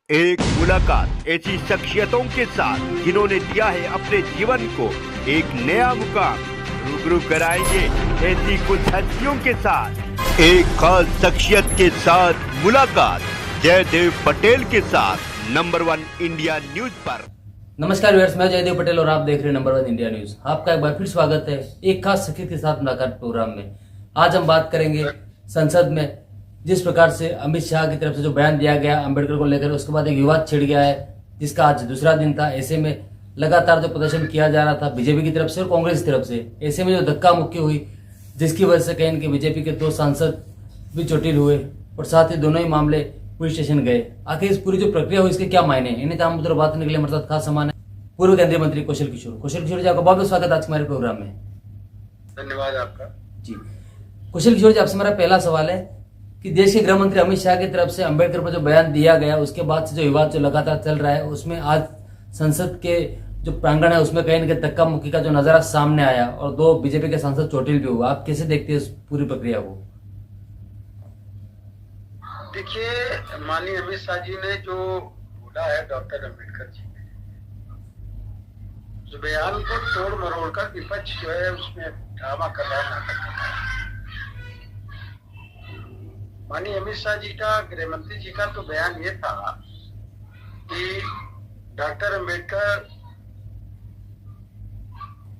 एक मुलाकात ऐसी शख्सियतों के साथ जिन्होंने दिया है अपने जीवन को एक नया मुकाम। रूबरू कराएंगे ऐसी कुछ हस्तियों के साथ एक खास शख्सियत के साथ मुलाकात जयदेव पटेल के साथ नंबर 1 इंडिया न्यूज पर। नमस्कार व्यूअर्स, मैं जयदेव पटेल और आप देख रहे हैं नंबर 1 इंडिया न्यूज। आपका एक बार फिर स्वागत है एक खास शख्सियत के साथ मुलाकात प्रोग्राम में। आज हम बात करेंगे संसद में जिस प्रकार से अमित शाह की तरफ से जो बयान दिया गया अम्बेडकर को लेकर, उसके बाद एक विवाद छिड़ गया है जिसका आज दूसरा दिन था। ऐसे में लगातार जो प्रदर्शन किया जा रहा था बीजेपी की तरफ से और कांग्रेस की तरफ से, ऐसे में जो धक्का मुक्की हुई जिसकी वजह से कहीं कि बीजेपी के 2 सांसद भी चोटिल हुए और साथ ही दोनों ही मामले पुलिस स्टेशन गए। आखिर इस पूरी जो प्रक्रिया हुई इसके क्या मायने हैं, इन्हें तमाम मुद्दों पर बात करने के लिए हमारे साथ खास सामान है पूर्व केंद्रीय मंत्री कौशल किशोर जी। आपका बहुत बहुत स्वागत आज हमारे प्रोग्राम में। धन्यवाद आपका जी। कौशल किशोर जी, आपसे हमारा पहला सवाल है कि देश के गृह मंत्री अमित शाह की तरफ से अम्बेडकर पर जो बयान दिया गया उसके बाद से जो विवाद जो लगातार चल रहा है, उसमें आज संसद के जो प्रांगण है उसमें कहीं न कहीं धक्का मुक्की का जो नजारा सामने आया और 2 बीजेपी के सांसद चोटिल भी हुआ। आप कैसे देखते हैं इस पूरी प्रक्रिया को? देखिए, माननीय अमित शाह जी ने जो बोला है डॉक्टर अम्बेडकर जी ने, उस बयान को तोड़ मरोड़ कर विपक्ष जो है उसमें ड्रामा कर रहा है, नाटक कर रहा है। माननीय अमित शाह जी का, गृह मंत्री जी का तो बयान ये था कि डॉक्टर अम्बेडकर,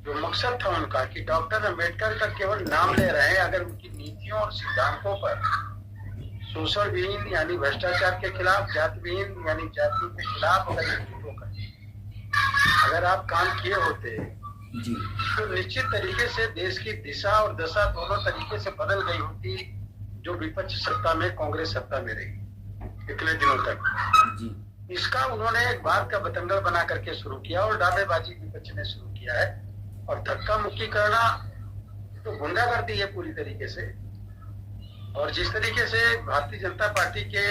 जो मकसद था उनका कि डॉक्टर अम्बेडकर का केवल नाम ले रहे हैं, अगर उनकी नीतियों और सिद्धांतों पर शोषण विहीन यानी भ्रष्टाचार के खिलाफ, जाति विहीन यानी जातियों के खिलाफ अगर आप काम किए होते जी, तो निश्चित तरीके से देश की दिशा और दशा दोनों तरीके से बदल गई होती। जो विपक्ष सत्ता में, कांग्रेस सत्ता में रही इतने दिनों तक जी। इसका उन्होंने एक बात का बतंगड़ बना करके शुरू किया और डालेबाजी विपक्ष ने शुरू किया है और धक्का मुक्की करना तो गुंडागर्दी है पूरी तरीके से। और जिस तरीके से भारतीय जनता पार्टी के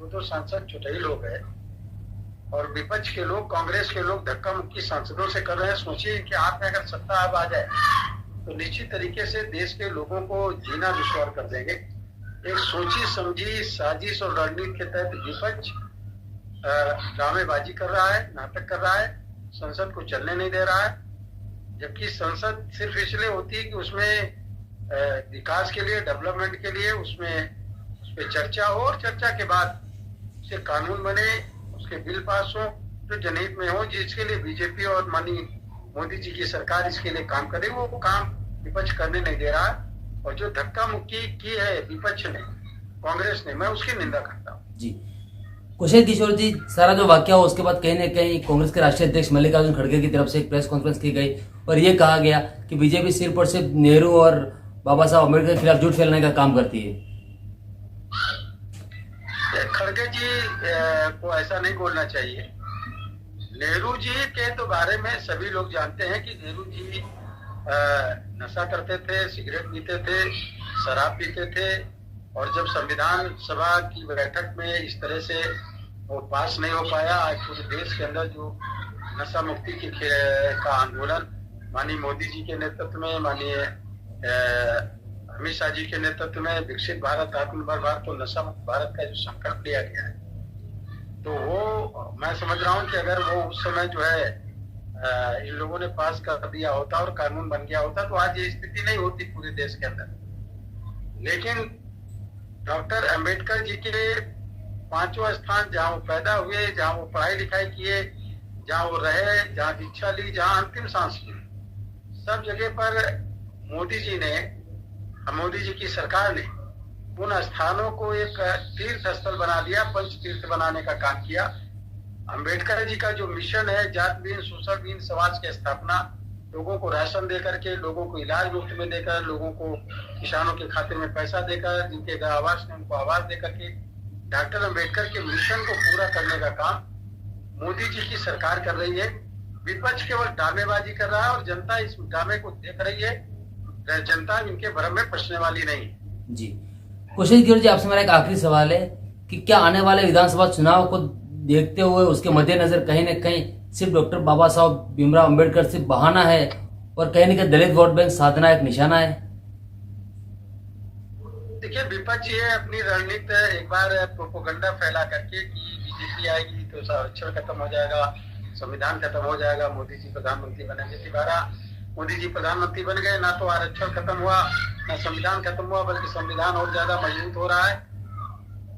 2 सांसद चुनावी लोग हैं और विपक्ष के लोग, कांग्रेस के लोग धक्का मुक्की सांसदों से कर रहे हैं, सोचिए इनके हाथ में अगर सत्ता अब आ जाए तो निश्चित तरीके से देश के लोगों को जीना दुश्वार कर देंगे। एक सोची समझी साजिश और रणनीति के तहत विपक्ष ड्रामेबाजी कर रहा है, नाटक कर रहा है, संसद को चलने नहीं दे रहा है। जबकि संसद सिर्फ इसलिए होती है कि उसमें विकास के लिए, डेवलपमेंट के लिए उसमें उस पर चर्चा हो और चर्चा के बाद उससे कानून बने, उसके बिल पास हो जो जनहित में हो, जिसके लिए बीजेपी और माननीय मोदी जी की सरकार इसके लिए काम करे, वो काम विपक्ष करने नहीं दे रहा है। और जो धक्का मुक्की की है विपक्ष ने, कांग्रेस ने, मैं उसकी निंदा करता हूँ जी। कौशल किशोर जी, सारा जो वाकया हो उसके बाद कहीं न कहीं कांग्रेस के राष्ट्रीय अध्यक्ष मल्लिकार्जुन खड़गे की तरफ से एक प्रेस कॉन्फ्रेंस की गई और ये कहा गया कि बीजेपी सिर्फ और सिर्फ नेहरू और बाबा साहब अम्बेडकर के खिलाफ झूठ फैलाने का काम करती है। खड़गे जी को ऐसा नहीं बोलना चाहिए। नेहरू जी के तो बारे में सभी लोग जानते हैं कि नेहरू जी नशा करते थे, सिगरेट पीते थे, शराब पीते थे और जब संविधान सभा की बैठक में इस तरह से वो पास नहीं हो पाया, आज पूरे देश के अंदर जो नशा मुक्ति का आंदोलन माननीय मोदी जी के नेतृत्व में, माननीय अमित शाह जी के नेतृत्व में विकसित भारत, आत्मनिर्भर भारत और नशा मुक्त भारत का जो संकल्प लिया गया है, तो वो मैं समझ रहा हूँ कि अगर वो उस समय जो है इन लोगों ने पास कर दिया होता और कानून बन गया होता तो आज ये स्थिति नहीं होती पूरे देश के अंदर। लेकिन डॉक्टर अम्बेडकर जी के 5वां स्थान, जहाँ वो पैदा हुए, जहाँ वो पढ़ाई लिखाई किए, जहाँ वो रहे, जहाँ दीक्षा ली, जहाँ अंतिम सांस ली, सब जगह पर मोदी जी की सरकार ने उन स्थानों को एक तीर्थ स्थल बना दिया, पंच तीर्थ बनाने का काम किया। अम्बेडकर जी का जो मिशन है, जात विहीन, शोषण विहीन समाज की स्थापना, लोगों को राशन देकर के, लोगों को इलाज मुफ्त में देकर, लोगों को किसानों के खाते में पैसा देकर, जिनके आवास ने उनको आवास देकर के डॉक्टर अम्बेडकर के मिशन को पूरा करने का काम मोदी जी की सरकार कर रही है। विपक्ष केवल ड्रामेबाजी कर रहा है और जनता इस ड्रामे को देख रही है। जनता इनके भरम में फंसने वाली नहीं जी। कौशल किशोर जी, आपसे मेरा एक आखिरी सवाल है कि क्या आने वाले विधानसभा चुनाव को देखते हुए उसके मद्देनजर कहीं न कहीं सिर्फ डॉक्टर बाबा साहब भीमराव अम्बेडकर सिर्फ बहाना है और कहीं न कहीं दलित वोट बैंक साधना एक निशाना है? देखिए, विपक्ष ये अपनी रणनीति एक बार प्रोपोगंडा फैला करके कि बीजेपी आएगी तो आरक्षण खत्म हो जाएगा, संविधान खत्म हो जाएगा, मोदी जी प्रधानमंत्री बनेंगे। दोबारा मोदी जी प्रधानमंत्री बन गए, ना तो आरक्षण खत्म हुआ, ना संविधान खत्म हुआ, बल्कि संविधान और ज्यादा मजबूत हो रहा है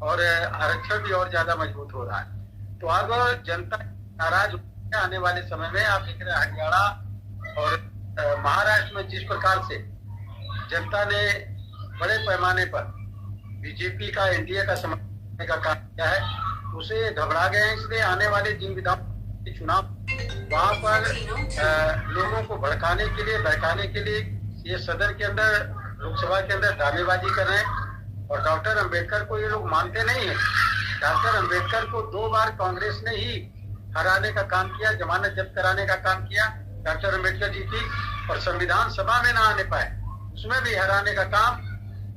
और आरक्षण भी और ज्यादा मजबूत हो रहा है। तो अब जनता नाराज आने वाले समय में आप देख रहे हैं हरियाणा और महाराष्ट्र में जिस प्रकार से जनता ने बड़े पैमाने पर बीजेपी का, एनडीए का समर्थन करने का काम किया है, उसे घबरा गए हैं। इसलिए आने वाले जिन विधान चुनाव वहां पर लोगों को भड़काने के लिए, बहकाने के लिए ये सदन के अंदर, लोकसभा के अंदर ड्रामेबाजी कर रहे हैं। और डॉक्टर अंबेडकर को ये लोग मानते नहीं है। डॉक्टर अंबेडकर को 2 बार कांग्रेस ने ही हराने का काम किया, जमानत जब्त कराने का काम किया डॉक्टर अंबेडकर जी की, और संविधान सभा में ना आने पाए, उसमें भी हराने का काम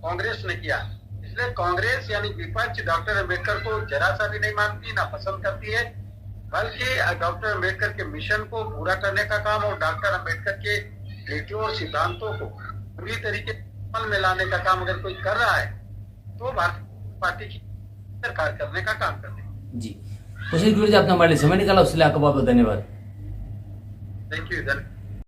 कांग्रेस ने किया। इसलिए कांग्रेस यानी विपक्ष डॉक्टर अंबेडकर को जरा सा भी नहीं मानती, ना पसंद करती है, बल्कि डॉक्टर अंबेडकर के मिशन को पूरा करने का काम और डॉक्टर अंबेडकर के नीतियों और सिद्धांतों को पूरी तरीके से अमल में लाने का काम अगर कोई कर रहा है तो भारतीय पार्टी की सरकार करने का काम करते हैं। जी, कुछ आपने हमारे लिए समय निकाला, उसके लिए आपका बहुत बहुत धन्यवाद। Thank you.